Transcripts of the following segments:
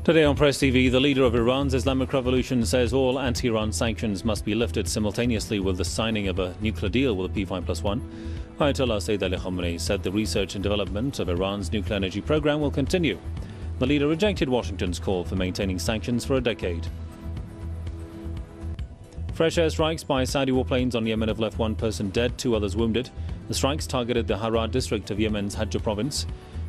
Today on Press TV, the leader of Iran's Islamic Revolution says all anti-Iran sanctions must be lifted simultaneously with the signing of a nuclear deal with the P5+1. Ayatollah Sayyid Ali Khamenei said the research and development of Iran's nuclear energy program will continue. The leader rejected Washington's call for maintaining sanctions for a decade. Fresh airstrikes by Saudi warplanes on Yemen have left one person dead, 2 others wounded. The strikes targeted the Harar district of Yemen's Hajj province.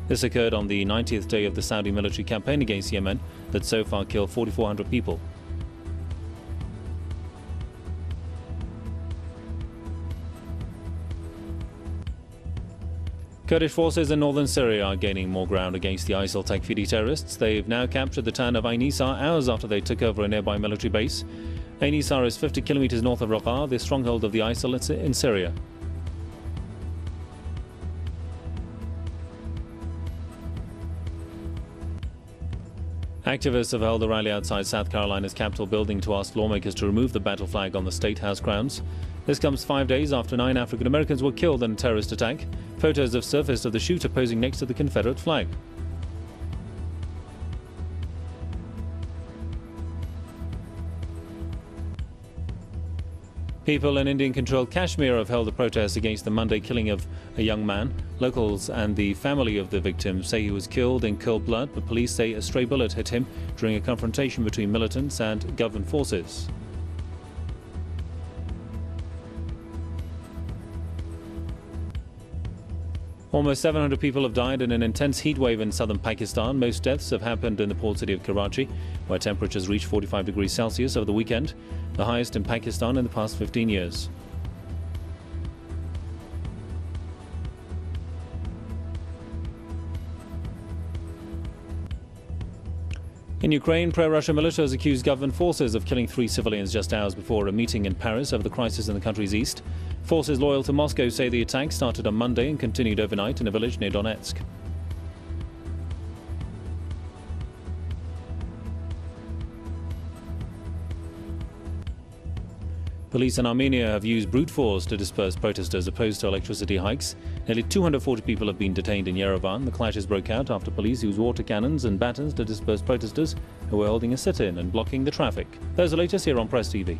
This occurred on the 90th day of the Saudi military campaign against Yemen that so far killed 4,400 people. Kurdish forces in northern Syria are gaining more ground against the ISIL Takfiri terrorists. They've now captured the town of Ain Issa hours after they took over a nearby military base. Ain Issa is 50 kilometers north of Raqqa, the stronghold of the ISIL in Syria. Activists have held a rally outside South Carolina's Capitol building to ask lawmakers to remove the battle flag on the State House grounds. This comes 5 days after 9 African Americans were killed in a terrorist attack. Photos have surfaced of the shooter posing next to the Confederate flag. People in Indian-controlled Kashmir have held a protest against the Monday killing of a young man. Locals and the family of the victim say he was killed in cold blood, but police say a stray bullet hit him during a confrontation between militants and government forces. Almost 700 people have died in an intense heat wave in southern Pakistan. Most deaths have happened in the port city of Karachi, where temperatures reached 45 degrees Celsius over the weekend, the highest in Pakistan in the past 15 years. In Ukraine, pro-Russia militias accused government forces of killing 3 civilians just hours before a meeting in Paris over the crisis in the country's east. Forces loyal to Moscow say the attack started on Monday and continued overnight in a village near Donetsk. Police in Armenia have used brute force to disperse protesters opposed to electricity hikes. Nearly 240 people have been detained in Yerevan. The clashes broke out after police used water cannons and batons to disperse protesters who were holding a sit-in and blocking the traffic. There's the latest here on Press TV.